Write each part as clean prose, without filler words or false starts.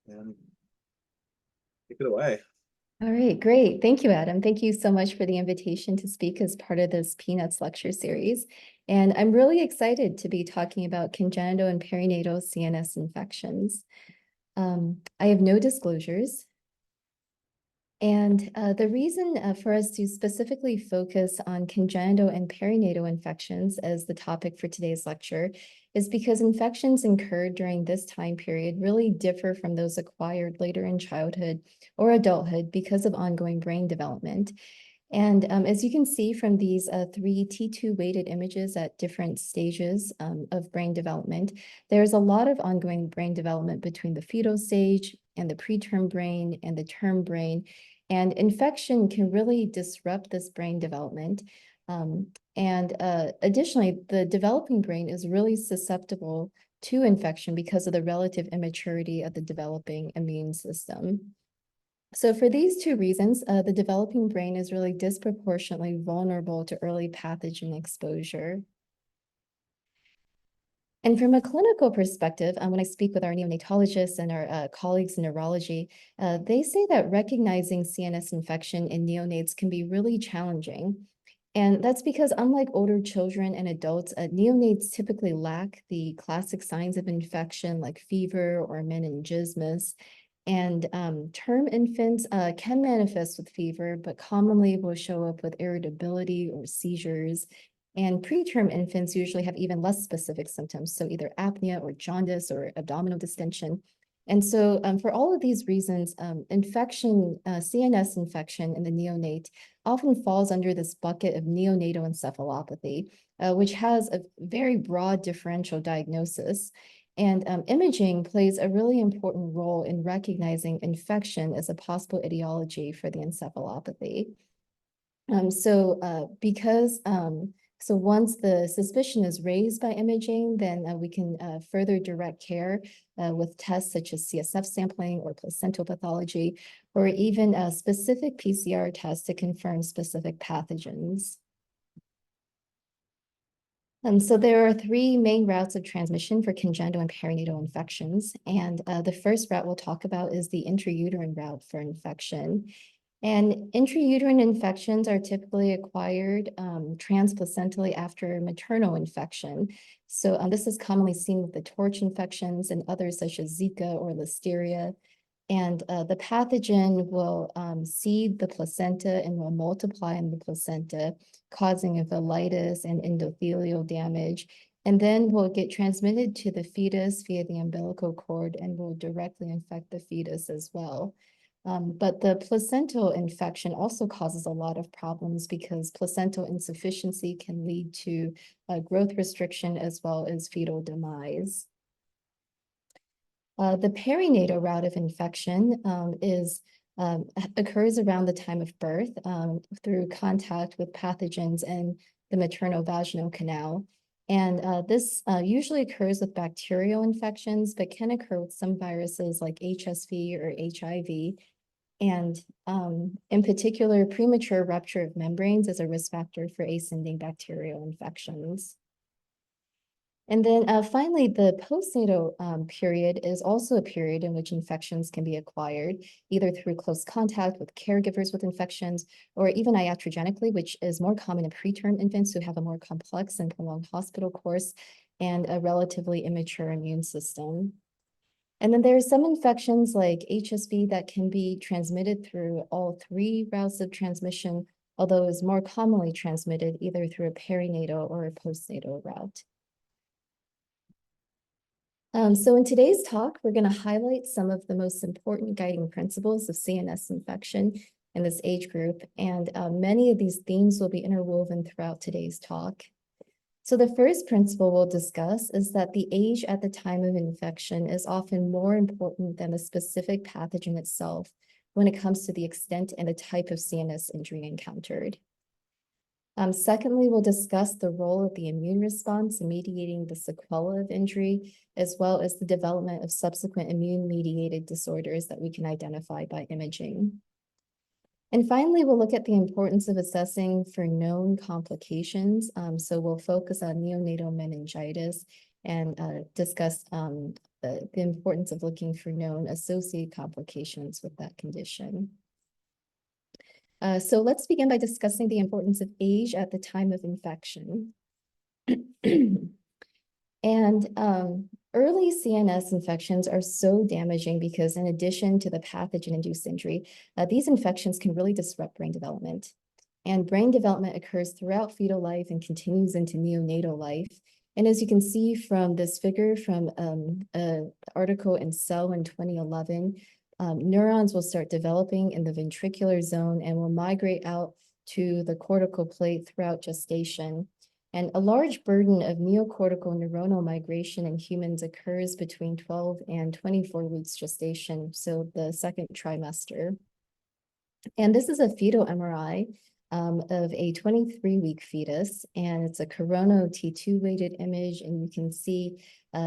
and take it away. All right, great. Thank you, Adam. Thank you so much for the invitation to speak as part of this Peanuts lecture series. And I'm really excited to be talking about congenital and perinatal CNS infections. I have no disclosures. And the reason for us to specifically focus on congenital and perinatal infections as the topic for today's lecture is because infections incurred during this time period really differ from those acquired later in childhood or adulthood because of ongoing brain development. And as you can see from these three T2 weighted images at different stages of brain development, there's a lot of ongoing brain development between the fetal stage and the preterm brain and the term brain. And infection can really disrupt this brain development. Additionally, the developing brain is really susceptible to infection because of the relative immaturity of the developing immune system. So for these two reasons, the developing brain is really disproportionately vulnerable to early pathogen exposure. And from a clinical perspective, when I speak with our neonatologists and our colleagues in neurology, they say that recognizing CNS infection in neonates can be really challenging. And that's because unlike older children and adults, neonates typically lack the classic signs of infection like fever or meningismus. And term infants can manifest with fever, but commonly will show up with irritability or seizures. And preterm infants usually have even less specific symptoms, so either apnea or jaundice or abdominal distension. And so for all of these reasons, CNS infection in the neonate often falls under this bucket of neonatal encephalopathy, which has a very broad differential diagnosis. And imaging plays a really important role in recognizing infection as a possible etiology for the encephalopathy. So once the suspicion is raised by imaging, then we can further direct care with tests such as CSF sampling or placental pathology, or even a specific PCR tests to confirm specific pathogens. So there are three main routes of transmission for congenital and perinatal infections. And the first route we'll talk about is the intrauterine route for infection. And intrauterine infections are typically acquired transplacentally after maternal infection. So this is commonly seen with the torch infections and others such as Zika or Listeria. And the pathogen will seed the placenta and will multiply in the placenta, causing a velitis and endothelial damage, and then will get transmitted to the fetus via the umbilical cord and will directly infect the fetus as well. But the placental infection also causes a lot of problems because placental insufficiency can lead to growth restriction as well as fetal demise. The perinatal route of infection occurs around the time of birth through contact with pathogens in the maternal vaginal canal. And this usually occurs with bacterial infections, but can occur with some viruses like HSV or HIV. And in particular, premature rupture of membranes is a risk factor for ascending bacterial infections. And then finally, the postnatal period is also a period in which infections can be acquired, either through close contact with caregivers with infections, or even iatrogenically, which is more common in preterm infants who have a more complex and prolonged hospital course and a relatively immature immune system. And then there are some infections like HSV that can be transmitted through all three routes of transmission, although is more commonly transmitted either through a perinatal or a postnatal route. So in today's talk, we're going to highlight some of the most important guiding principles of CNS infection in this age group, and many of these themes will be interwoven throughout today's talk. So the first principle we'll discuss is that the age at the time of infection is often more important than the specific pathogen itself when it comes to the extent and the type of CNS injury encountered. Secondly, we'll discuss the role of the immune response in mediating the sequela of injury, as well as the development of subsequent immune-mediated disorders that we can identify by imaging. And finally, we'll look at the importance of assessing for known complications. So we'll focus on neonatal meningitis and discuss the importance of looking for known associated complications with that condition. So let's begin by discussing the importance of age at the time of infection. And early CNS infections are so damaging because in addition to the pathogen-induced injury, these infections can really disrupt brain development. And brain development occurs throughout fetal life and continues into neonatal life. And as you can see from this figure from an article in Cell in 2011, neurons will start developing in the ventricular zone and will migrate out to the cortical plate throughout gestation. And a large burden of neocortical neuronal migration in humans occurs between 12 and 24 weeks gestation, so the second trimester. And this is a fetal MRI of a 23-week fetus, and it's a coronal T2 weighted image, and you can see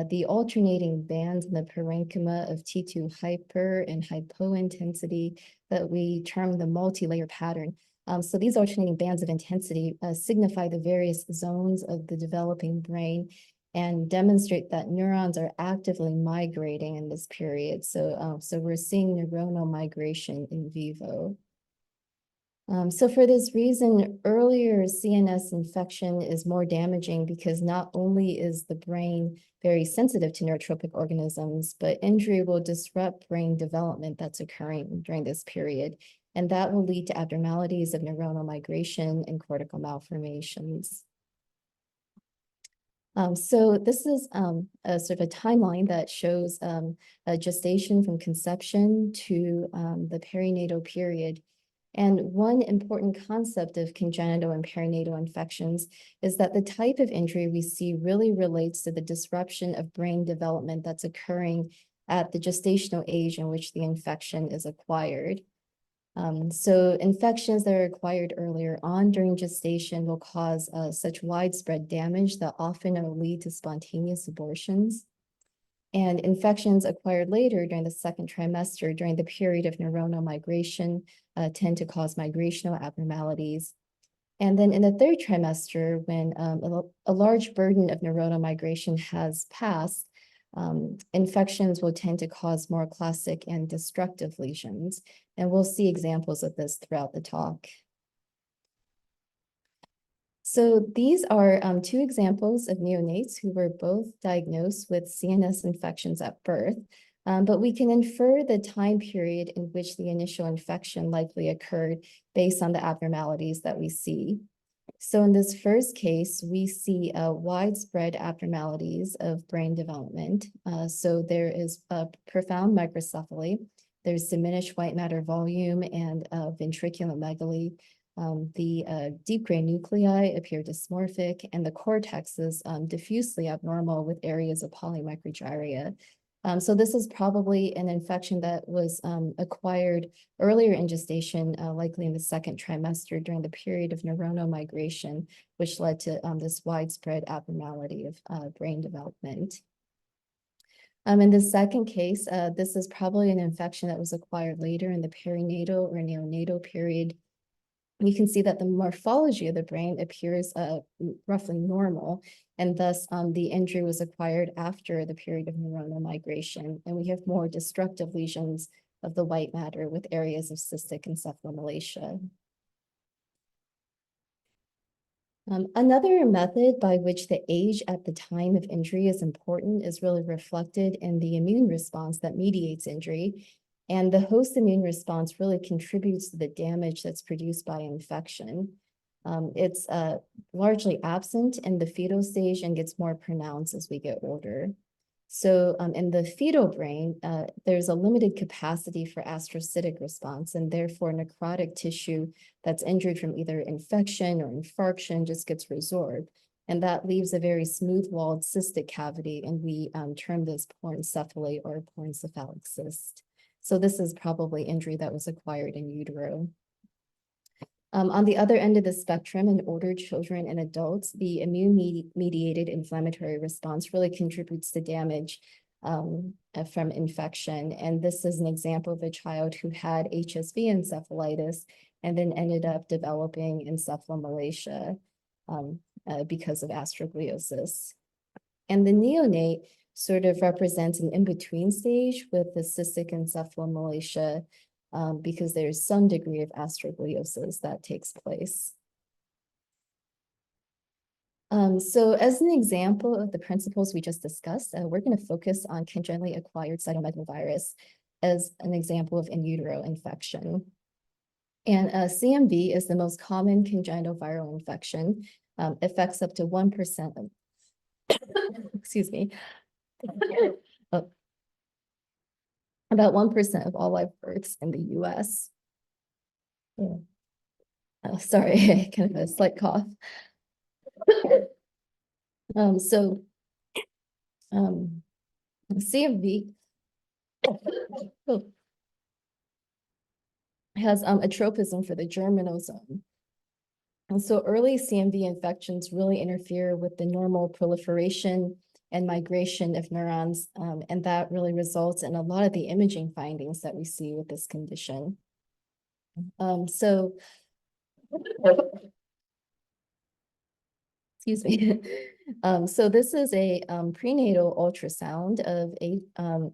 the alternating bands in the parenchyma of T2 hyper and hypointensity that we term the multi-layer pattern. So these alternating bands of intensity signify the various zones of the developing brain and demonstrate that neurons are actively migrating in this period. So we're seeing neuronal migration in vivo. So for this reason, earlier CNS infection is more damaging because not only is the brain very sensitive to neurotropic organisms, but injury will disrupt brain development that's occurring during this period. And that will lead to abnormalities of neuronal migration and cortical malformations. So this is a sort of a timeline that shows a gestation from conception to the perinatal period. And one important concept of congenital and perinatal infections is that the type of injury we see really relates to the disruption of brain development that's occurring at the gestational age in which the infection is acquired. So infections that are acquired earlier on during gestation will cause such widespread damage that often will lead to spontaneous abortions. And infections acquired later during the second trimester, during the period of neuronal migration, tend to cause migrational abnormalities. And then in the third trimester, when a large burden of neuronal migration has passed, infections will tend to cause more classic and destructive lesions. And we'll see examples of this throughout the talk. So these are two examples of neonates who were both diagnosed with CNS infections at birth, but we can infer the time period in which the initial infection likely occurred based on the abnormalities that we see. So in this first case, we see widespread abnormalities of brain development. So there is a profound microcephaly. There's diminished white matter volume and ventriculomegaly. The deep gray nuclei appear dysmorphic, and the cortex is diffusely abnormal with areas of polymicrogyria. So this is probably an infection that was acquired earlier in gestation, likely in the second trimester during the period of neuronal migration, which led to this widespread abnormality of brain development. In the second case, this is probably an infection that was acquired later in the perinatal or neonatal period. You can see that the morphology of the brain appears roughly normal, and thus the injury was acquired after the period of neuronal migration. And we have more destructive lesions of the white matter with areas of cystic encephalomalacia. Another method by which the age at the time of injury is important is really reflected in the immune response that mediates injury. And the host immune response really contributes to the damage that's produced by infection. It's largely absent in the fetal stage and gets more pronounced as we get older. So in the fetal brain, there's a limited capacity for astrocytic response, and therefore necrotic tissue that's injured from either infection or infarction just gets resorbed. And that leaves a very smooth-walled cystic cavity, and we term this porencephaly or porencephalic cyst. So this is probably injury that was acquired in utero. On the other end of the spectrum, in older children and adults, the immune-mediated inflammatory response really contributes to damage from infection. And this is an example of a child who had HSV encephalitis and then ended up developing encephalomalacia because of astrogliosis. And the neonate sort of represents an in-between stage with the cystic encephalomalacia, because there's some degree of astrogliosis that takes place. So as an example of the principles we just discussed, we're going to focus on congenitally acquired cytomegalovirus as an example of in utero infection. And CMV is the most common congenital viral infection. Affects up to 1% of, excuse me, about 1% of all live births in the US. Yeah. Sorry, kind of a slight cough. So CMV has a tropism for the germinal zone. And so early CMV infections really interfere with the normal proliferation and migration of neurons, and that really results in a lot of the imaging findings that we see with this condition. Excuse me. So this is a prenatal ultrasound of a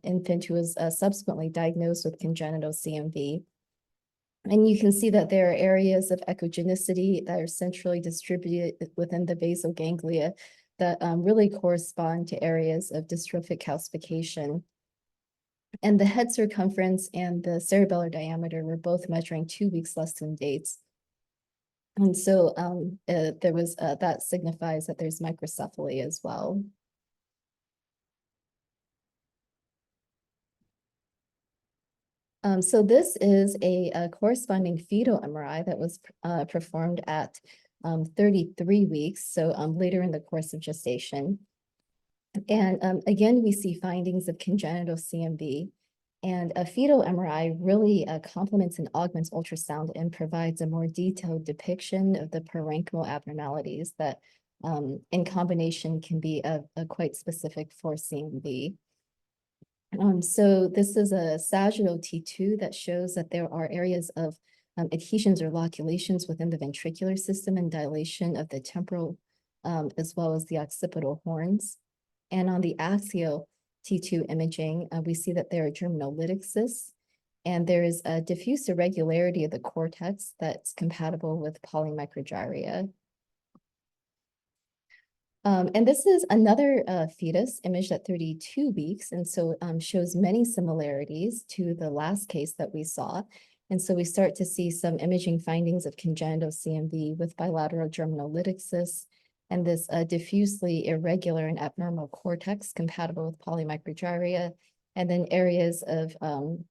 infant who was subsequently diagnosed with congenital CMV. And you can see that there are areas of echogenicity that are centrally distributed within the basal ganglia that really correspond to areas of dystrophic calcification. And the head circumference and the cerebellar diameter were both measuring 2 weeks less than dates. And so there was that signifies that there's microcephaly as well. So this is a corresponding fetal MRI that was performed at 33 weeks, so later in the course of gestation. And again, we see findings of congenital CMV. And a fetal MRI really complements and augments ultrasound and provides a more detailed depiction of the parenchymal abnormalities that in combination can be quite specific for CMV. So this is a sagittal T2 that shows that there are areas of adhesions or loculations within the ventricular system and dilation of the temporal as well as the occipital horns. And on the axial T2 imaging, we see that there are germinal cysts, and there is a diffuse irregularity of the cortex that's compatible with polymicrogyria. And this is another fetus imaged at 32 weeks, and so shows many similarities to the last case that we saw. And so we start to see some imaging findings of congenital CMV with bilateral germinal cysts, and this diffusely irregular and abnormal cortex compatible with polymicrogyria, and then areas of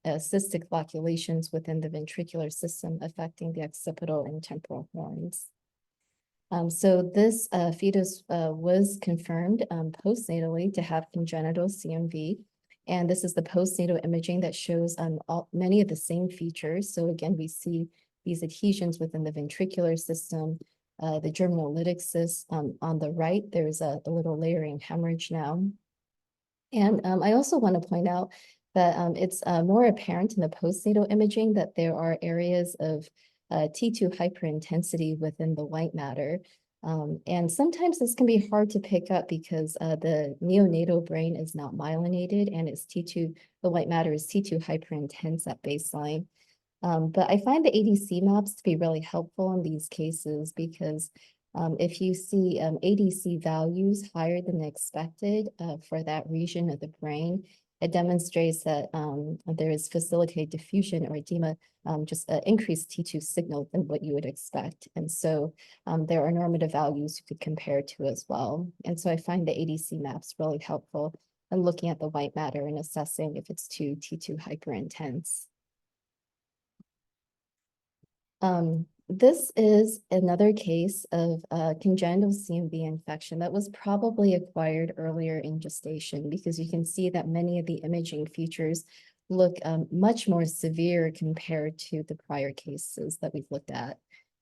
cystic loculations within the ventricular system affecting the occipital and temporal horns. So this fetus was confirmed postnatally to have congenital CMV. And this is the postnatal imaging that shows many of the same features. So again, we see these adhesions within the ventricular system, the germinal cysts on the right. There's a little layering hemorrhage now. And I also want to point out that it's more apparent in the postnatal imaging that there are areas of T2 hyperintensity within the white matter. And sometimes this can be hard to pick up because the neonatal brain is not myelinated and it's T2, the white matter is T2 hyperintense at baseline. But I find the ADC maps to be really helpful in these cases because if you see ADC values higher than expected for that region of the brain, it demonstrates that there is facilitated diffusion or edema, just an increased T2 signal than what you would expect. And so there are normative values you could compare to as well. And so I find the ADC maps really helpful in looking at the white matter and assessing if it's too T2 hyperintense. This is another case of congenital CMV infection that was probably acquired earlier in gestation because you can see that many of the imaging features look much more severe compared to the prior cases that we've looked at.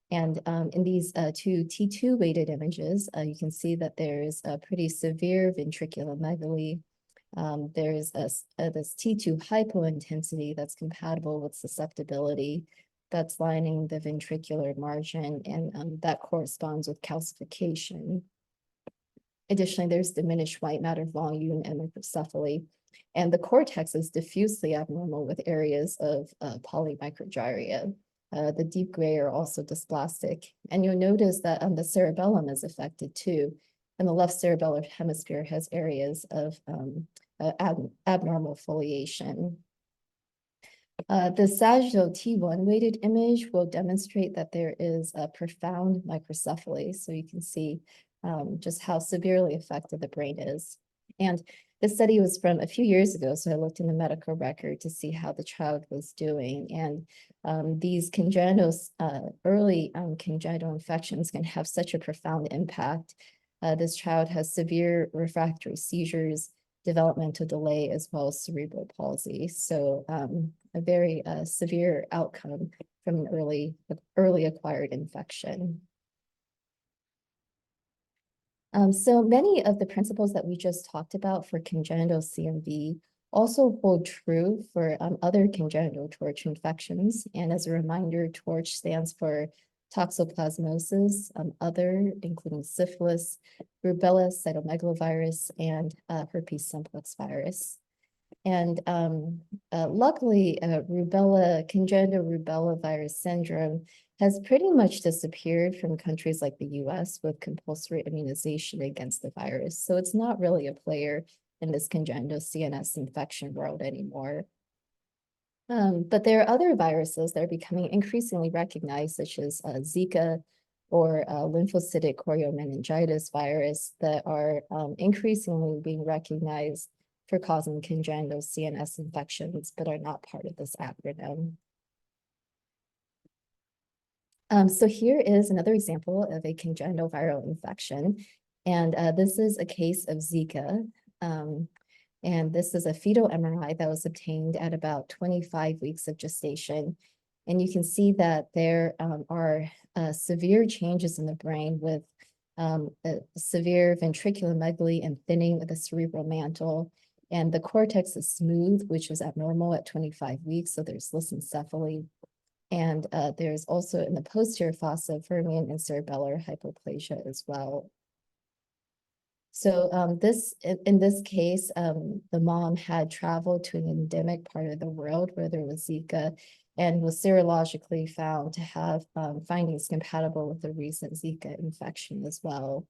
And in these two T2 weighted images, you can see that there's a pretty severe ventriculomegaly. There's this T2 hypointensity that's compatible with susceptibility that's lining the ventricular margin, and that corresponds with calcification. Additionally, there's diminished white matter volume and microcephaly. And the cortex is diffusely abnormal with areas of polymicrogyria. The deep gray are also dysplastic. And you'll notice that the cerebellum is affected too. And the left cerebellar hemisphere has areas of abnormal foliation. The sagittal T1 weighted image will demonstrate that there is a profound microcephaly. So you can see just how severely affected the brain is. And this study was from a few years ago, so I looked in the medical record to see how the child was doing. And these congenital, early congenital infections can have such a profound impact. This child has severe refractory seizures, developmental delay, as well as cerebral palsy. So a very severe outcome from an early acquired infection. So many of the principles that we just talked about for congenital CMV also hold true for other congenital torch infections. And as a reminder, torch stands for toxoplasmosis, other, including syphilis, rubella, cytomegalovirus, and herpes simplex virus. And luckily, congenital rubella virus syndrome has pretty much disappeared from countries like the US with compulsory immunization against the virus. So it's not really a player in this congenital CNS infection world anymore. But there are other viruses that are becoming increasingly recognized, such as Zika or lymphocytic choriomeningitis virus, that are increasingly being recognized for causing congenital CNS infections, but are not part of this acronym. So here is another example of a congenital viral infection. And this is a case of Zika. And this is a fetal MRI that was obtained at about 25 weeks of gestation. And you can see that there are severe changes in the brain with severe ventriculomegaly and thinning of the cerebral mantle. And the cortex is smooth, which is abnormal at 25 weeks. So there's lissencephaly. And there's also in the posterior fossa fermion and cerebellar hypoplasia as well. So in this case, the mom had traveled to an endemic part of the world where there was Zika and was serologically found to have findings compatible with the recent Zika infection as well.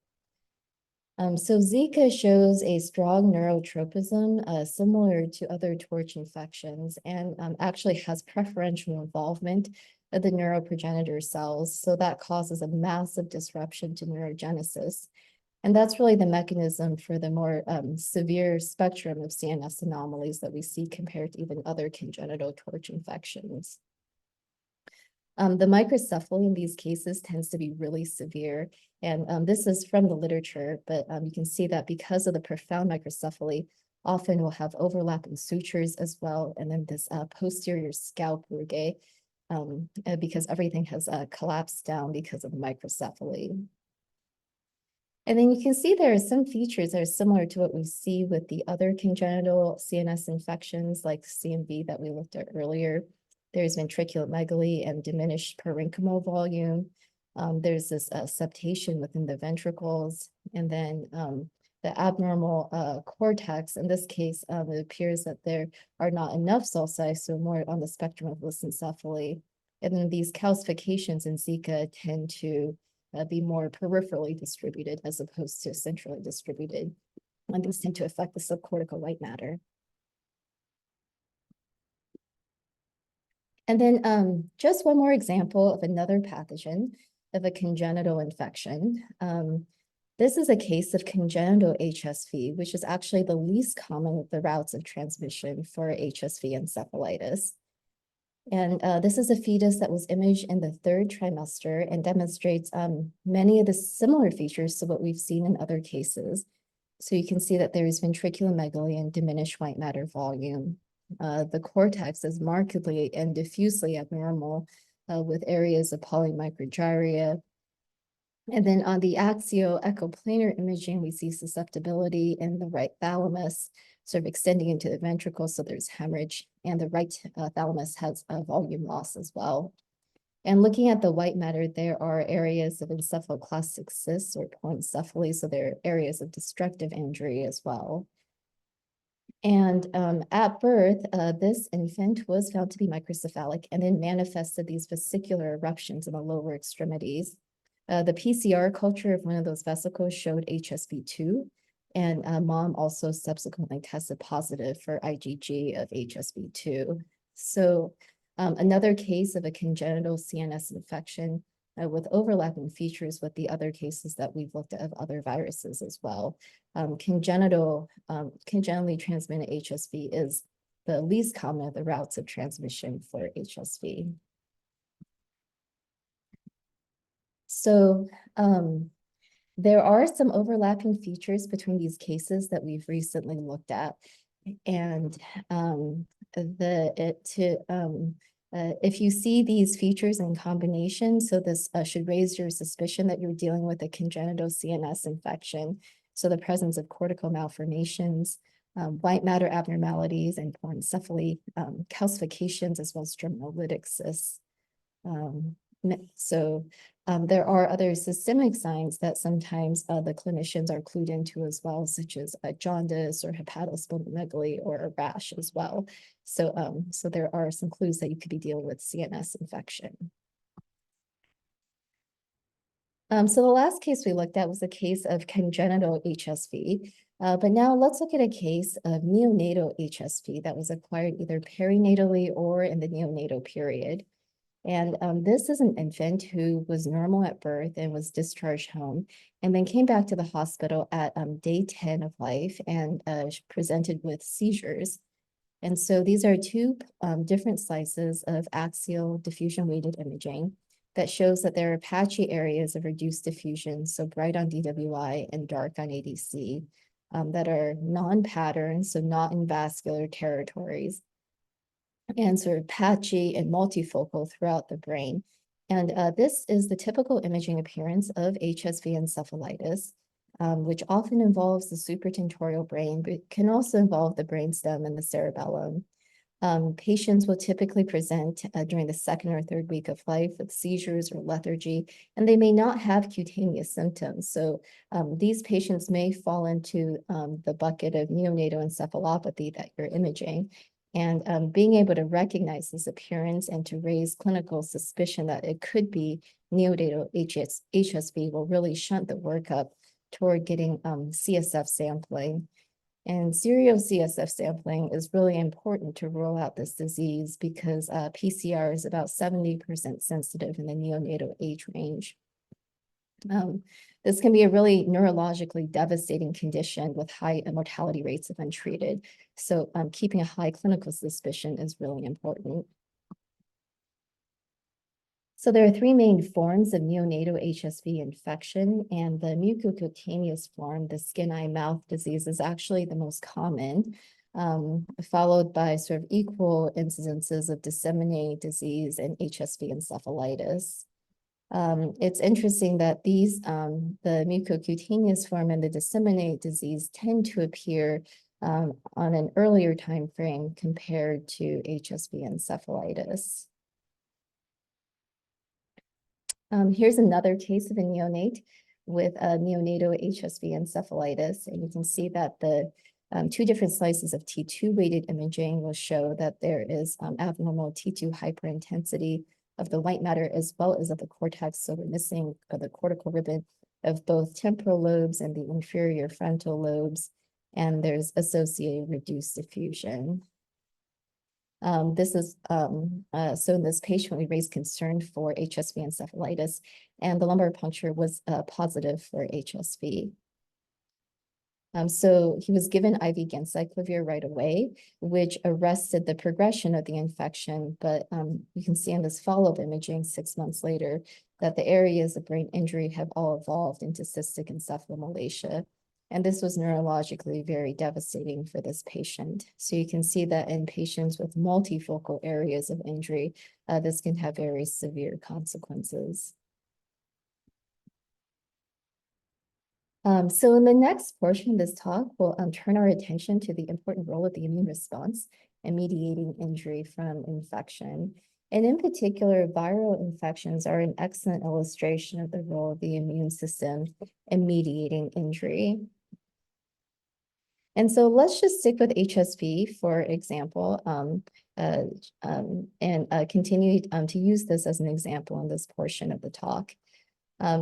So Zika shows a strong neurotropism similar to other torch infections and actually has preferential involvement of the neuroprogenitor cells. So that causes a massive disruption to neurogenesis. And that's really the mechanism for the more severe spectrum of CNS anomalies that we see compared to even other congenital torch infections. The microcephaly in these cases tends to be really severe. And this is from the literature, but you can see that because of the profound microcephaly, often we'll have overlapping sutures as well. And then this posterior scalp rugae, because everything has collapsed down because of the microcephaly. And then you can see there are some features that are similar to what we see with the other congenital CNS infections like CMV that we looked at earlier. There's ventriculomegaly and diminished parenchymal volume. There's this septation within the ventricles, and then the abnormal cortex. In this case, it appears that there are not enough sulci, so more on the spectrum of lissencephaly. And then these calcifications in Zika tend to be more peripherally distributed as opposed to centrally distributed. And these tend to affect the subcortical white matter. And then just one more example of another pathogen of a congenital infection. This is a case of congenital HSV, which is actually the least common of the routes of transmission for HSV encephalitis. And this is a fetus that was imaged in the 3rd trimester and demonstrates many of the similar features to what we've seen in other cases. So you can see that there is ventriculomegaly and diminished white matter volume. The cortex is markedly and diffusely abnormal with areas of polymicrogyria. And then on the axio-echoplanar imaging, we see susceptibility in the right thalamus, sort of extending into the ventricle, so there's hemorrhage, and the right thalamus has a volume loss as well. And looking at the white matter, there are areas of encephaloclastic cysts or poencephaly, so there are areas of destructive injury as well. And at birth, this infant was found to be microcephalic and then manifested these vesicular eruptions in the lower extremities. The PCR culture of one of those vesicles showed HSV2, and mom also subsequently tested positive for IgG of HSV2. So another case of a congenital CNS infection with overlapping features with the other cases that we've looked at of other viruses as well. Congenitally transmitted HSV is the least common of the routes of transmission for HSV. So there are some overlapping features between these cases that we've recently looked at. And if you see these features in combination, so this should raise your suspicion that you're dealing with a congenital CNS infection. So the presence of cortical malformations, white matter abnormalities, and poencephaly, calcifications, as well as germinalytic cysts. There are other systemic signs that sometimes the clinicians are clued into as well, such as jaundice or hepatosplenomegaly or a rash as well. So there are some clues that you could be dealing with CNS infection. So the last case we looked at was a case of congenital HSV. But now let's look at a case of neonatal HSV that was acquired either perinatally or in the neonatal period. And this is an infant who was normal at birth and was discharged home and then came back to the hospital at day 10 of life and presented with seizures. And so these are two different slices of axial diffusion weighted imaging that shows that there are patchy areas of reduced diffusion, so bright on DWI and dark on ADC, that are non-patterned, so not in vascular territories, and sort of patchy and multifocal throughout the brain. And this is the typical imaging appearance of HSV encephalitis, which often involves the supratentorial brain, but can also involve the brainstem and the cerebellum. Patients will typically present during the second or third week of life with seizures or lethargy, and they may not have cutaneous symptoms. So these patients may fall into the bucket of neonatal encephalopathy that you're imaging. And being able to recognize this appearance and to raise clinical suspicion that it could be neonatal HSV will really shunt the workup toward getting CSF sampling. And serial CSF sampling is really important to rule out this disease because PCR is about 70% sensitive in the neonatal age range. This can be a really neurologically devastating condition with high mortality rates if untreated. So keeping a high clinical suspicion is really important. So there are three main forms of neonatal HSV infection, and the mucocutaneous form, the skin, eye, mouth disease, is actually the most common, followed by sort of equal incidences of disseminated disease and HSV encephalitis. It's interesting that these, the mucocutaneous form and the disseminated disease tend to appear on an earlier time frame compared to HSV encephalitis. Here's another case of a neonate with a neonatal HSV encephalitis, and you can see that the two different slices of T2 weighted imaging will show that there is abnormal T2 hyperintensity of the white matter as well as of the cortex. So we're missing the cortical ribbon of both temporal lobes and the inferior frontal lobes, and there's associated reduced diffusion. This is so in this patient, we raised concern for HSV encephalitis, and the lumbar puncture was positive for HSV. So he was given IV ganciclovir right away, which arrested the progression of the infection. But you can see in this follow-up imaging 6 months later that the areas of brain injury have all evolved into cystic encephalomalacia. And this was neurologically very devastating for this patient. So you can see that in patients with multifocal areas of injury, this can have very severe consequences. So in the next portion of this talk, we'll turn our attention to the important role of the immune response in mediating injury from infection. And in particular, viral infections are an excellent illustration of the role of the immune system in mediating injury. And so let's just stick with HSV, for example, and continue to use this as an example in this portion of the talk.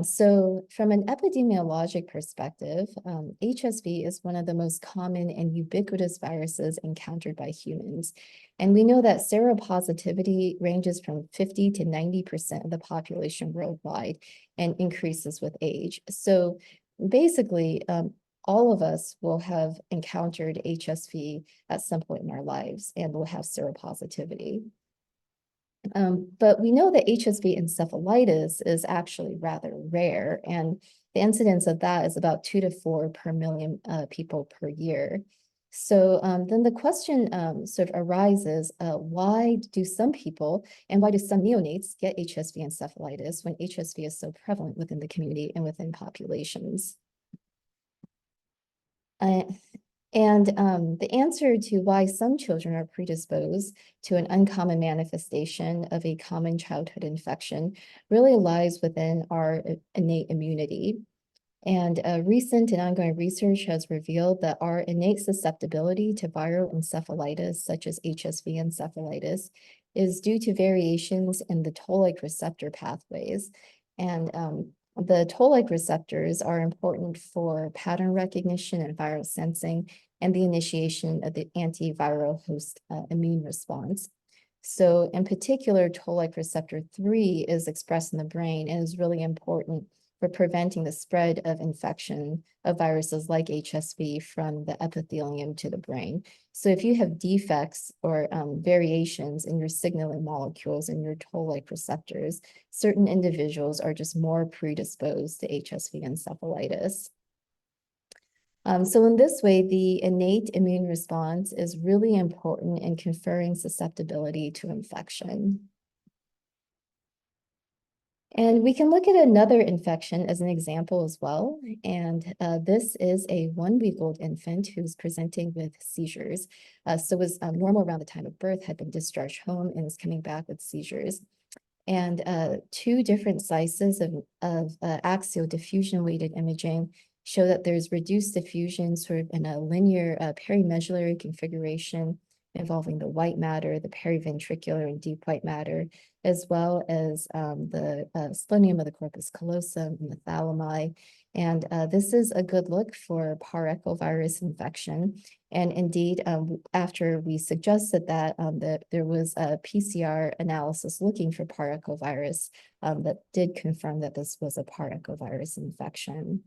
So from an epidemiologic perspective, HSV is one of the most common and ubiquitous viruses encountered by humans. And we know that seropositivity ranges from 50 to 90% of the population worldwide and increases with age. So basically, all of us will have encountered HSV at some point in our lives and will have seropositivity. But we know that HSV encephalitis is actually rather rare, and the incidence of that is about 2 to 4 per million people per year. So then the question sort of arises, why do some people and why do some neonates get HSV encephalitis when HSV is so prevalent within the community and within populations? The answer to why some children are predisposed to an uncommon manifestation of a common childhood infection really lies within our innate immunity. And recent and ongoing research has revealed that our innate susceptibility to viral encephalitis, such as HSV encephalitis, is due to variations in the toll-like receptor pathways. And the toll-like receptors are important for pattern recognition and viral sensing and the initiation of the antiviral host immune response. So in particular, toll-like receptor 3 is expressed in the brain and is really important for preventing the spread of infection of viruses like HSV from the epithelium to the brain. So if you have defects or variations in your signaling molecules and your toll-like receptors, certain individuals are just more predisposed to HSV encephalitis. So in this way, the innate immune response is really important in conferring susceptibility to infection. And we can look at another infection as an example as well. And this is a 1-week-old infant who's presenting with seizures. So was normal around the time of birth, had been discharged home, and is coming back with seizures. And 2 different slices of axial diffusion weighted imaging show that there's reduced diffusion sort of in a linear perimedullary configuration involving the white matter, the periventricular and deep white matter, as well as the splenium of the corpus callosum and the thalami. And this is a good look for parechovirus infection. And indeed, after we suggested that, that there was a PCR analysis looking for parechovirus that did confirm that this was a parechovirus infection.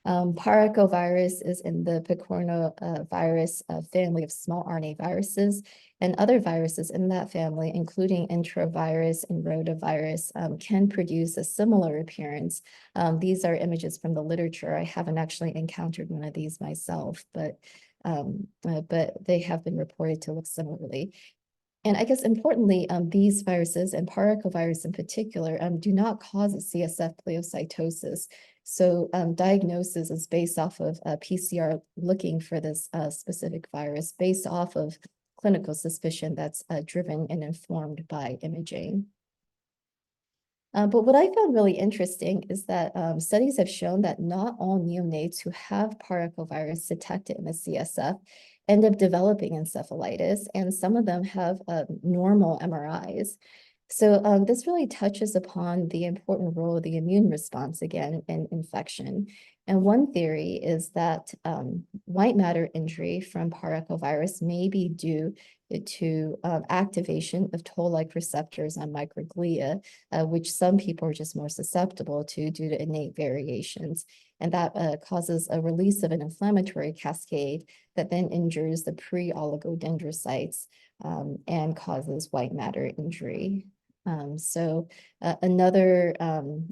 Parechovirus is in the picornavirus family of small RNA viruses, and other viruses in that family, including enterovirus and rotavirus, can produce a similar appearance. These are images from the literature. I haven't actually encountered one of these myself, but they have been reported to look similarly. And I guess importantly, these viruses and parechovirus in particular do not cause CSF pleocytosis. So diagnosis is based off of PCR looking for this specific virus based off of clinical suspicion that's driven and informed by imaging. But what I found really interesting is that studies have shown that not all neonates who have parechovirus detected in the CSF end up developing encephalitis, and some of them have normal MRIs. So this really touches upon the important role of the immune response again in infection. And one theory is that white matter injury from parechovirus may be due to activation of toll-like receptors on microglia, which some people are just more susceptible to due to innate variations. And that causes a release of an inflammatory cascade that then injures the pre-oligodendrocytes and causes white matter injury. Another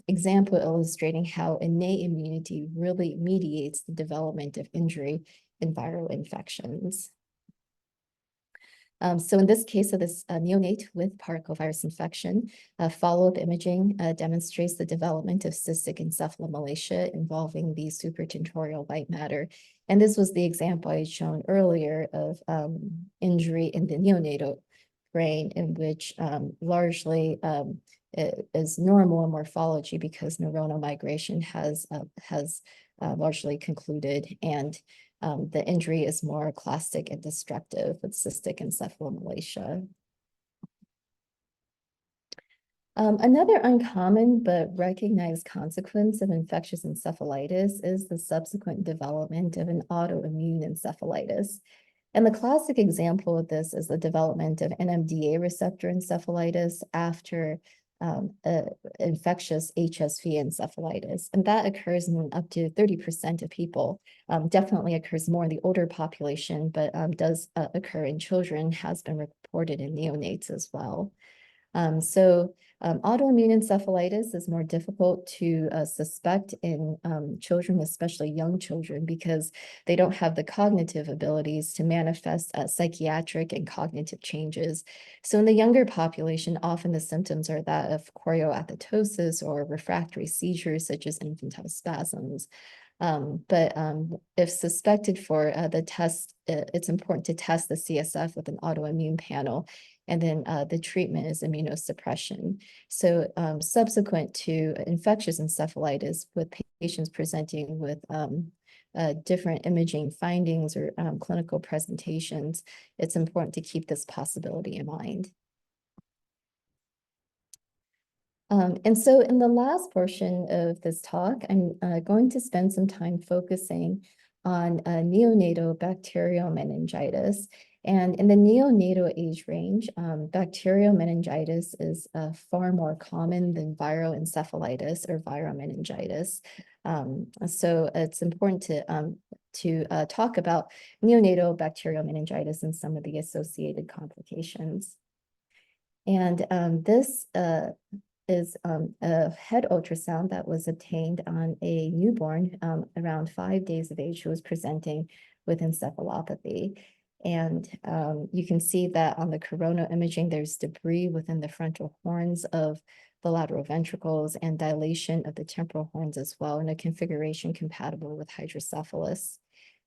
example illustrating how innate immunity really mediates the development of injury in viral infections. So in this case of this neonate with parechovirus infection, follow-up imaging demonstrates the development of cystic encephalomalacia involving the supratentorial white matter. And this was the example I had shown earlier of injury in the neonatal brain in which largely is normal in morphology because neuronal migration has largely concluded, and the injury is more clastic and destructive with cystic encephalomalacia. Another uncommon but recognized consequence of infectious encephalitis is the subsequent development of an autoimmune encephalitis. And the classic example of this is the development of NMDA receptor encephalitis after infectious HSV encephalitis. And that occurs in up to 30% of people. Definitely occurs more in the older population, but does occur in children, has been reported in neonates as well. Autoimmune encephalitis is more difficult to suspect in children, especially young children, because they don't have the cognitive abilities to manifest psychiatric and cognitive changes. So in the younger population, often the symptoms are that of chorioathetosis or refractory seizures, such as infantile spasms. But if suspected for the test, it's important to test the CSF with an autoimmune panel, and then the treatment is immunosuppression. So subsequent to infectious encephalitis with patients presenting with different imaging findings or clinical presentations, it's important to keep this possibility in mind. And so in the last portion of this talk, I'm going to spend some time focusing on neonatal bacterial meningitis. And in the neonatal age range, bacterial meningitis is far more common than viral encephalitis or viral meningitis. So it's important to talk about neonatal bacterial meningitis and some of the associated complications. And this is a head ultrasound that was obtained on a newborn around 5 days of age who was presenting with encephalopathy. And you can see that on the coronal imaging, there's debris within the frontal horns of the lateral ventricles and dilation of the temporal horns as well, in a configuration compatible with hydrocephalus.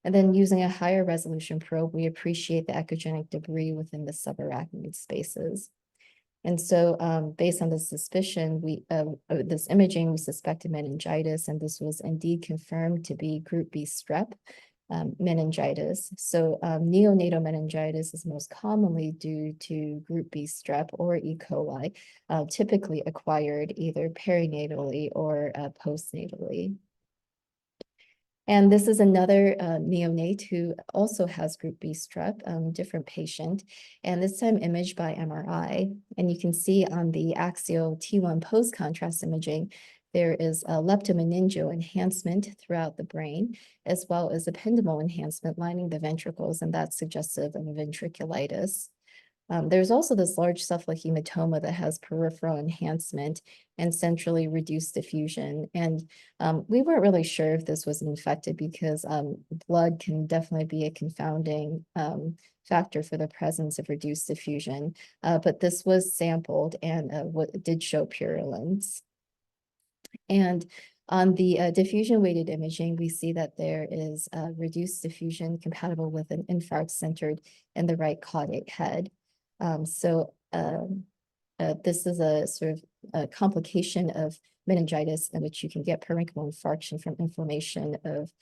And then using a higher resolution probe, we appreciate the echogenic debris within the subarachnoid spaces. And so based on the suspicion, this imaging, we suspected meningitis, and this was indeed confirmed to be group B strep meningitis. So neonatal meningitis is most commonly due to group B strep or E. coli, typically acquired either perinatally or postnatally. And this is another neonate who also has group B strep, different patient, and this time imaged by MRI. And you can see on the axial T1 post-contrast imaging, there is a leptomeningeal enhancement throughout the brain, as well as ependymal enhancement lining the ventricles, and that's suggestive of ventriculitis. There's also this large cephalohematoma that has peripheral enhancement and centrally reduced diffusion. And we weren't really sure if this was infected because blood can definitely be a confounding factor for the presence of reduced diffusion. But this was sampled and did show purulence. And on the diffusion weighted imaging, we see that there is reduced diffusion compatible with an infarct centered in the right caudate head. This is a sort of a complication of meningitis in which you can get parenchymal infarction from inflammation of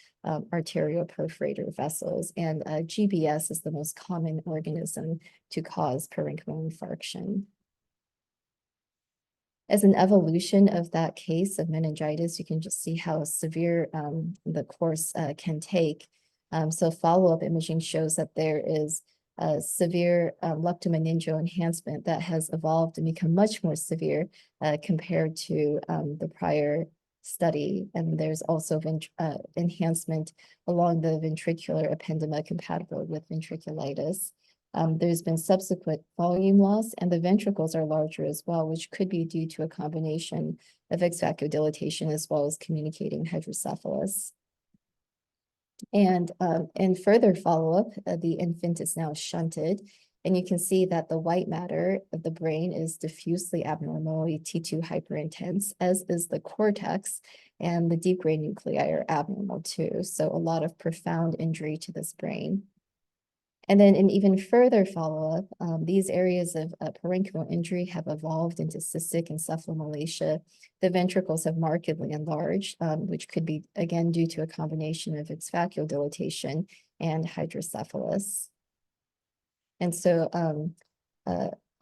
arterial perforator vessels. And GBS is the most common organism to cause parenchymal infarction. As an evolution of that case of meningitis, you can just see how severe the course can take. So follow-up imaging shows that there is a severe leptomeningeal enhancement that has evolved and become much more severe compared to the prior study. And there's also enhancement along the ventricular ependyma compatible with ventriculitis. There's been subsequent volume loss, and the ventricles are larger as well, which could be due to a combination of ex vacuo dilatation as well as communicating hydrocephalus. And in further follow-up, the infant is now shunted, and you can see that the white matter of the brain is diffusely abnormally T2 hyperintense, as is the cortex, and the deep gray nuclei are abnormal too. So a lot of profound injury to this brain. And then in even further follow-up, these areas of parenchymal injury have evolved into cystic encephalomalacia. The ventricles have markedly enlarged, which could be, again, due to a combination of its vascular dilatation and hydrocephalus. And so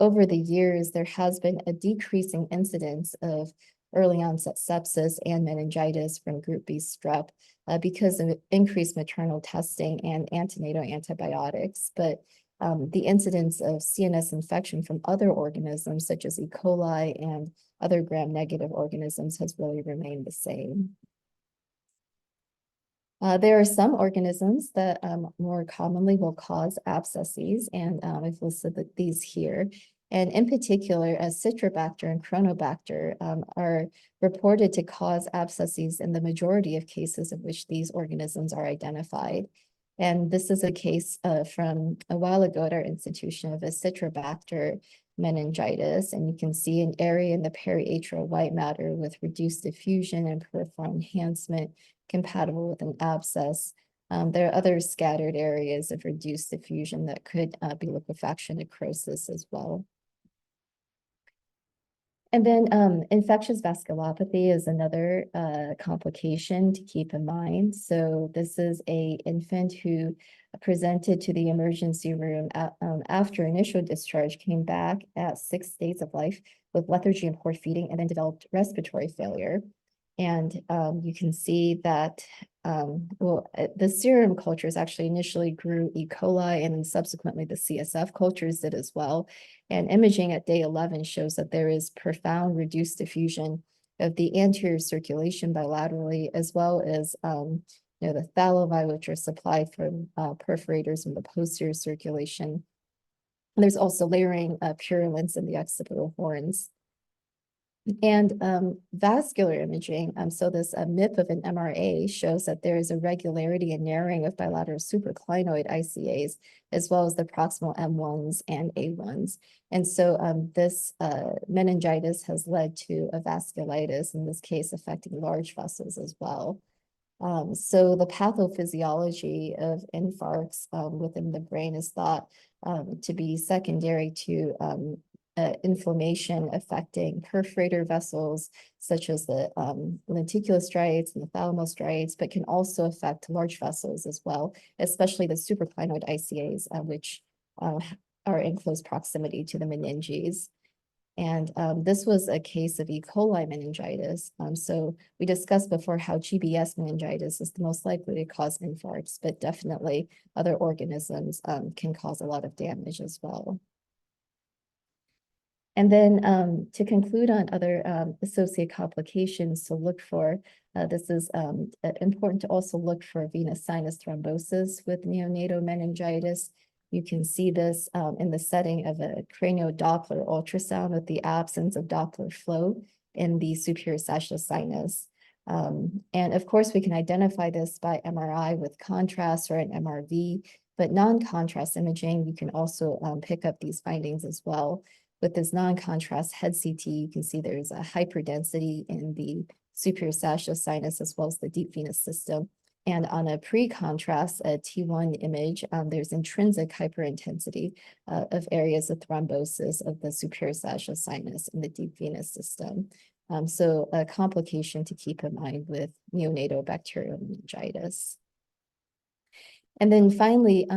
over the years, there has been a decreasing incidence of early onset sepsis and meningitis from group B strep because of increased maternal testing and antenatal antibiotics. But the incidence of CNS infection from other organisms, such as E. coli and other gram-negative organisms, has really remained the same. There are some organisms that more commonly will cause abscesses, and I've listed these here. And in particular, Citrobacter and Chronobacter are reported to cause abscesses in the majority of cases in which these organisms are identified. And this is a case from a while ago at our institution of a Citrobacter meningitis. And you can see an area in the periatrial white matter with reduced diffusion and peripheral enhancement compatible with an abscess. There are other scattered areas of reduced diffusion that could be liquefaction necrosis as well. And then infectious vasculopathy is another complication to keep in mind. So this is an infant who presented to the emergency room after initial discharge, came back at 6 days of life with lethargy and poor feeding, and then developed respiratory failure. And you can see that, the serum cultures actually initially grew E. coli, and then subsequently the CSF cultures did as well. And imaging at day 11 shows that there is profound reduced diffusion of the anterior circulation bilaterally, as well as the thalami, which are supplied from perforators in the posterior circulation. And there's also layering purulence in the occipital horns. And vascular imaging, so this MIP of an MRA shows that there is a regularity and narrowing of bilateral supraclinoid ICAs, as well as the proximal M1s and A1s. And so this meningitis has led to a vasculitis, in this case affecting large vessels as well. So the pathophysiology of infarcts within the brain is thought to be secondary to inflammation affecting perforator vessels, such as the lenticular striates and the thalamostriates, but can also affect large vessels as well, especially the supraclinoid ICAs, which are in close proximity to the meninges. And this was a case of E. coli meningitis. So we discussed before how GBS meningitis is the most likely to cause infarcts, but definitely other organisms can cause a lot of damage as well. And then to conclude on other associated complications to look for, this is important to also look for venous sinus thrombosis with neonatal meningitis. You can see this in the setting of a craniodoppler ultrasound with the absence of Doppler flow in the superior sagittal sinus. And of course, we can identify this by MRI with contrast or an MRV, but non-contrast imaging, you can also pick up these findings as well. With this non-contrast head CT, you can see there's a hyperdensity in the superior sagittal sinus as well as the deep venous system. And on a pre-contrast, a T1 image, there's intrinsic hyperintensity of areas of thrombosis of the superior sagittal sinus in the deep venous system. So a complication to keep in mind with neonatal bacterial meningitis. And then finally,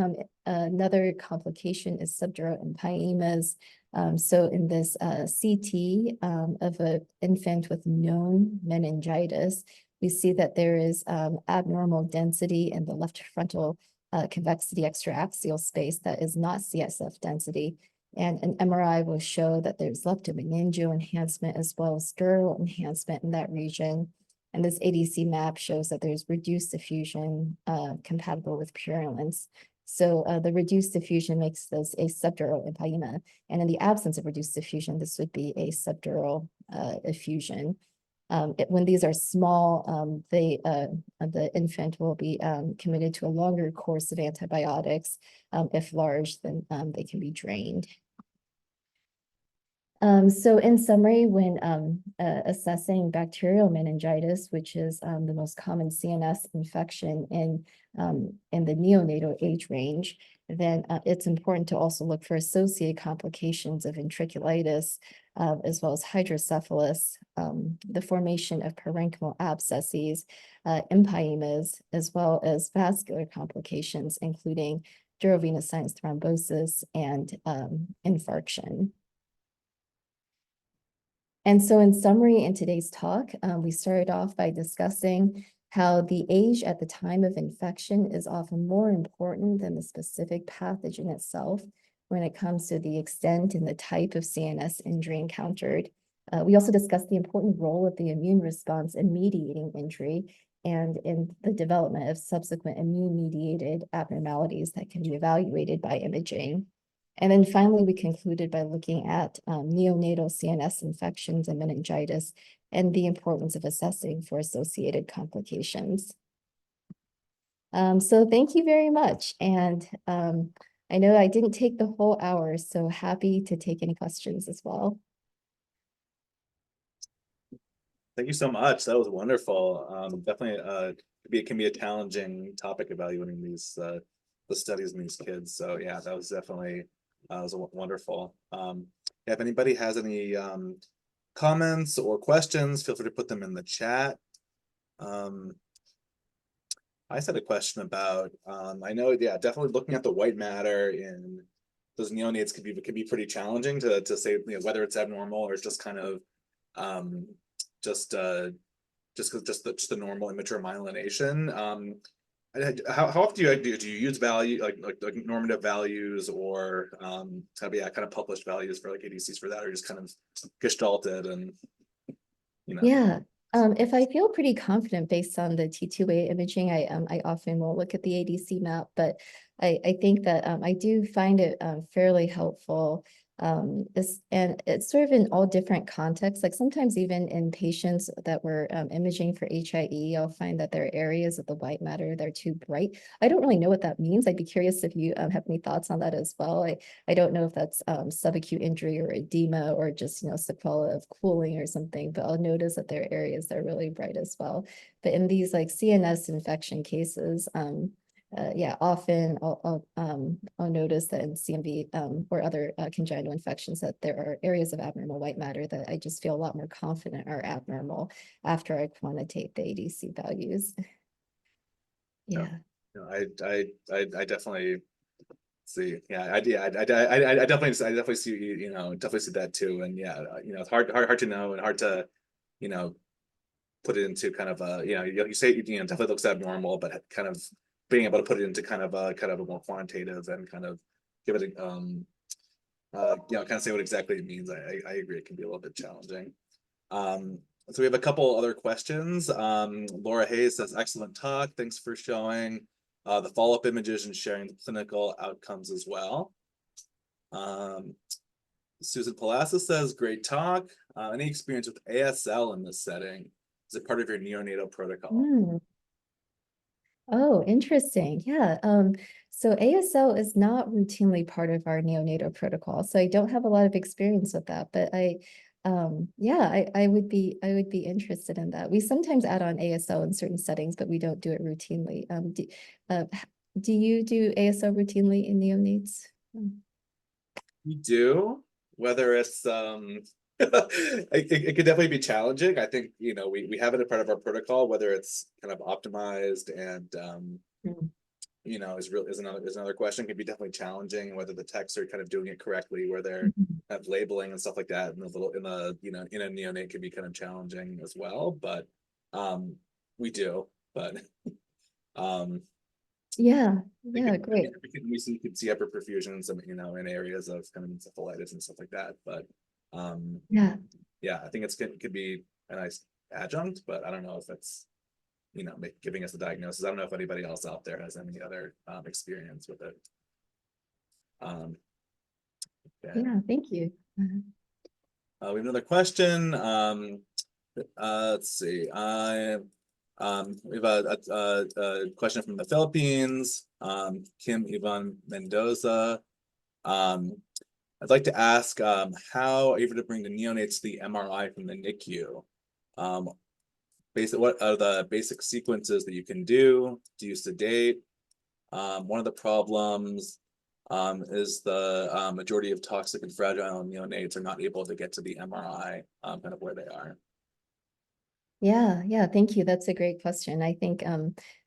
another complication is subdural empyemas. So in this CT of an infant with known meningitis, we see that there is abnormal density in the left frontal convexity extraaxial space that is not CSF density. And an MRI will show that there's leptomeningeo enhancement as well as dural enhancement in that region. And this ADC map shows that there's reduced diffusion compatible with purulence. So the reduced diffusion makes this a subdural empyema. And in the absence of reduced diffusion, this would be a subdural effusion. When these are small, the infant will be committed to a longer course of antibiotics. If large, then they can be drained. So in summary, when assessing bacterial meningitis, which is the most common CNS infection in the neonatal age range, then it's important to also look for associated complications of ventriculitis, as well as hydrocephalus, the formation of parenchymal abscesses, empyemas, as well as vascular complications, including durovenous sinus thrombosis and infarction. And so in summary, in today's talk, we started off by discussing how the age at the time of infection is often more important than the specific pathogen itself when it comes to the extent and the type of CNS injury encountered. We also discussed the important role of the immune response in mediating injury and in the development of subsequent immune-mediated abnormalities that can be evaluated by imaging. And then finally, we concluded by looking at neonatal CNS infections and meningitis and the importance of assessing for associated complications. So thank you very much. And I know I didn't take the whole hour, so happy to take any questions as well. Thank you so much. That was wonderful. Definitely, it can be a challenging topic evaluating these the studies in these kids. So yeah, that was definitely was wonderful. If anybody has any comments or questions, feel free to put them in the chat. I just had a question about, I know, yeah, definitely looking at the white matter in those neonates could be pretty challenging to say, you know, whether it's abnormal or just kind of just the normal immature myelination. How often do you use value like normative values or kind of published values for like ADCs for that, or just kind of gestalted and Yeah. If I feel pretty confident based on the T2A imaging, I often won't look at the ADC map, but I think that I do find it fairly helpful. And it's sort of in all different contexts. Like sometimes even in patients that were imaging for HIE, I'll find that there are areas of the white matter that are too bright. I don't really know what that means. I'd be curious if you have any thoughts on that as well. I don't know if that's subacute injury or edema or just, sequela of cooling or something, but I'll notice that there are areas that are really bright as well. But in these like CNS infection cases, yeah, often I'll notice that in CMV or other congenital infections that there are areas of abnormal white matter that I just feel a lot more confident are abnormal after I quantitate the ADC values. Yeah. I definitely see. Yeah, I definitely see, definitely see that too. And yeah, it's hard to know and hard to, put it into kind of a, you say, definitely looks abnormal, but kind of being able to put it into kind of a more quantitative and kind of give it a, kind of say what exactly it means. I agree, it can be a little bit challenging. So we have a couple other questions. Laura Hayes says, excellent talk. Thanks for showing the follow-up images and sharing the clinical outcomes as well. Susan Palassa says, great talk. Any experience with ASL in this setting? Is it part of your neonatal protocol? Oh, interesting. Yeah. So ASL is not routinely part of our neonatal protocol, so I don't have a lot of experience with that, but I would be interested in that. We sometimes add on ASL in certain settings, but we don't do it routinely. Do you do ASL routinely in neonates? We do, whether it's it could definitely be challenging. I think we have it a part of our protocol, whether it's kind of optimized and is another question. It can be definitely challenging whether the techs are kind of doing it correctly, where they're kind of labeling and stuff like that, and in a neonate can be kind of challenging as well. But we do, but yeah, great. We can see hyperperfusion in some, in areas of kind of encephalitis and stuff like that. But yeah, I think it could be a nice adjunct, but I don't know if it's giving us the diagnosis. I don't know if anybody else out there has any other experience with it. Yeah, thank you. We have another question. Let's see. We have a question from the Philippines. Kim Ivan Mendoza. I'd like to ask, how are you able to bring the neonates to the MRI from the NICU? What are the basic sequences that you can do? Do you sedate? One of the problems is the majority of toxic and fragile neonates are not able to get to the MRI, kind of where they are. Yeah, thank you. That's a great question. I think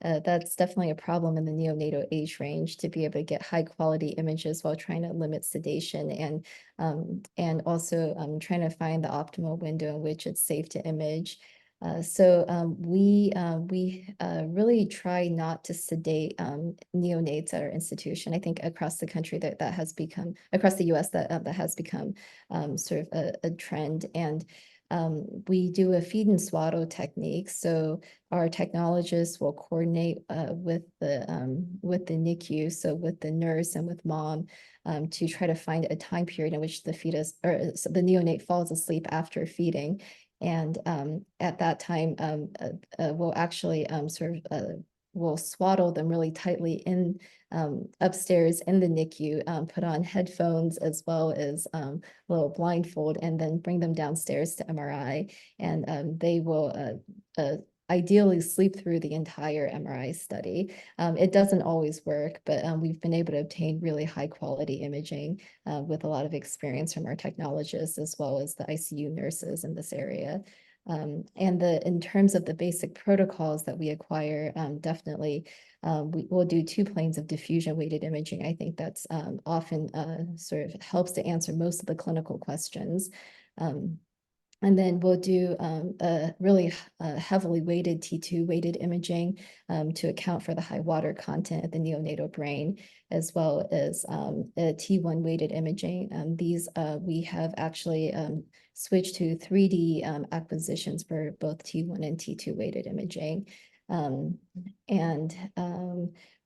that's definitely a problem in the neonatal age range to be able to get high quality images while trying to limit sedation and also trying to find the optimal window in which it's safe to image. We really try not to sedate neonates at our institution. I think across the country that has become across the U.S. that has become sort of a trend. And we do a feed and swaddle technique. So our technologists will coordinate with the NICU, so with the nurse and with mom, to try to find a time period in which the fetus or so the neonate falls asleep after feeding. And at that time, we'll actually we'll swaddle them really tightly in upstairs in the NICU, put on headphones as well as little blindfold, and then bring them downstairs to MRI. And they will ideally sleep through the entire MRI study. It doesn't always work, but we've been able to obtain really high quality imaging with a lot of experience from our technologists as well as the ICU nurses in this area. And in terms of the basic protocols that we acquire, definitely we will do 2 planes of diffusion weighted imaging. I think that's often sort of helps to answer most of the clinical questions. And then we'll do a really heavily weighted T2 weighted imaging to account for the high water content of the neonatal brain, as well as a T1 weighted imaging. These we have actually switched to 3D acquisitions for both T1 and T2 weighted imaging. And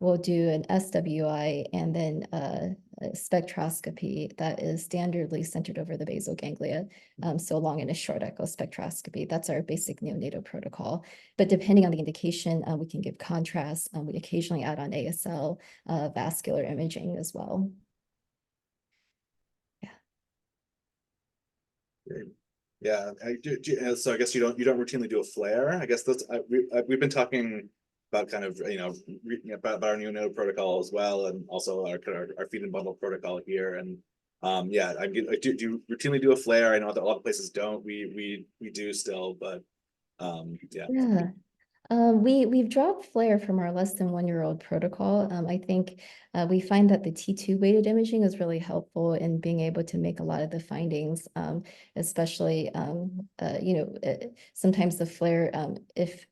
we'll do an SWI and then a spectroscopy that is standardly centered over the basal ganglia, so long and a short echo spectroscopy. That's our basic neonatal protocol. But depending on the indication, we can give contrast. We occasionally add on ASL, vascular imaging as well. Yeah, so I guess you don't routinely do a flare. I guess we've been talking about kind of about our neonatal protocol as well, and also our feed and bundle protocol here. And yeah, do you routinely do a flare? I know that a lot of places don't. We do still, but yeah. Yeah. We've dropped flare from our less than 1-year-old protocol. I think we find that the T2 weighted imaging is really helpful in being able to make a lot of the findings, especially sometimes the flare,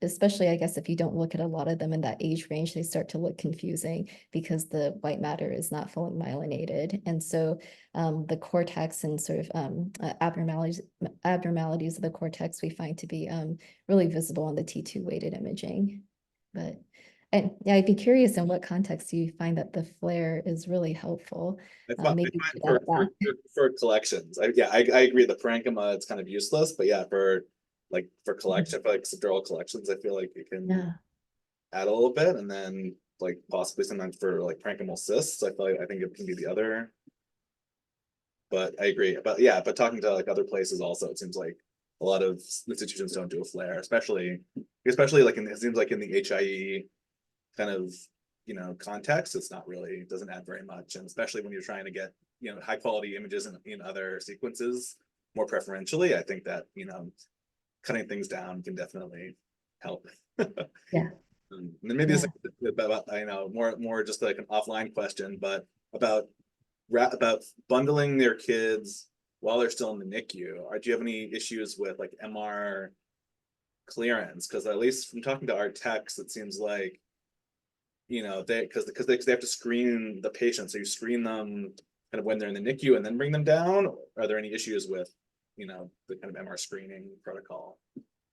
especially I guess if you don't look at a lot of them in that age range, they start to look confusing because the white matter is not fully myelinated, and so the cortex and sort of abnormalities of the cortex we find to be really visible on the T2 weighted imaging. But yeah, I'd be curious in what context you find that the flare is really helpful. I Maybe find add that. for collections, I agree. The parenchyma, it's kind of useless, but yeah, for collection, for like subdural collections, I feel like it can Yeah. add a little bit, and then like possibly sometimes for like parenchymal cysts, I think it can be the other. But I agree. But yeah, but talking to like other places also, it seems like a lot of institutions don't do a flare, especially like it seems like in the HIE kind of context, it's not really, it doesn't add very much. And especially when you're trying to get high quality images in other sequences more preferentially, I think that cutting things down can definitely help. Yeah. And then maybe Yeah. it's about more just like an offline question, but about bundling their kids while they're still in the NICU. Or do you have any issues with like MR clearance? Because at least from talking to our techs, it seems like they have to screen the patient. So you screen them kind of when they're in the NICU and then bring them down. Are there any issues with the kind of MR screening protocol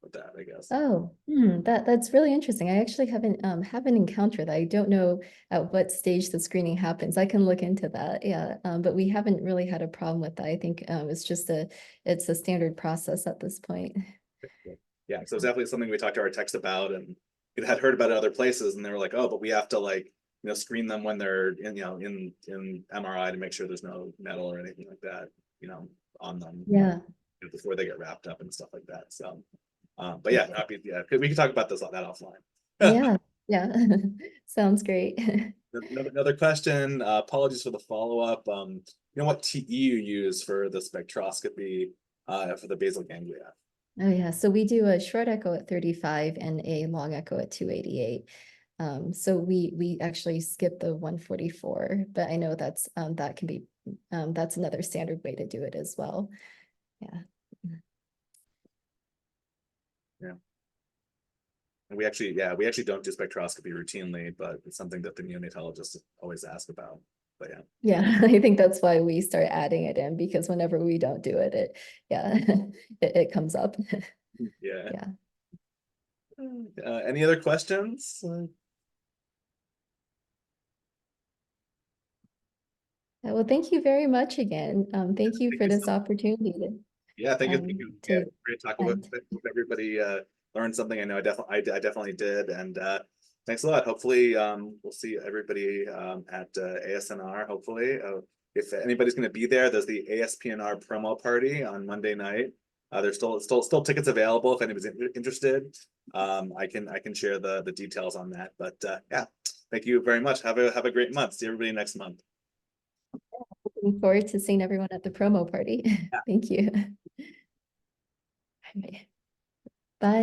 with that? I guess. Oh, that's really interesting. I actually haven't encountered that. I don't know at what stage the screening happens. I can look into that. Yeah, but we haven't really had a problem with that. I think it's a standard process at this point. Yeah, so it's definitely something we talked to our techs about, and we had heard about it other places, and they were like, "Oh, but we have to like screen them when they're in MRI to make sure there's no metal or anything like that on them Yeah. before they get wrapped up and stuff like that." So, but yeah, we can talk about that offline. Yeah. Yeah. Sounds great. Another question, apologies for the follow-up. You know what TE you use for the spectroscopy for the basal ganglia? Oh yeah, so we do a short echo at 35 and a long echo at 288. So we actually skip the 144, but I know that's that can be that's another standard way to do it as well. Yeah. Yeah. And we actually don't do spectroscopy routinely, but it's something that the neonatologists always ask about. But yeah. Yeah, I think that's why we start adding it in, because whenever we don't do it, yeah, it comes up. Yeah. Yeah. Any other questions? Well, thank you very much again. Thank you Thank for you this so opportunity Yeah, thank you. Yeah, to great talking with, and with everybody. Learned something. I know I definitely did. And thanks a lot. Hopefully, we'll see everybody at ASNR. Hopefully, if anybody's going to be there, there's the ASPNR promo party on Monday night. There's still tickets available if anybody's interested. I can share the details on that. But yeah, thank you very much. Have a great month. See everybody next month. looking forward to seeing everyone at the promo party. Thank you. Bye.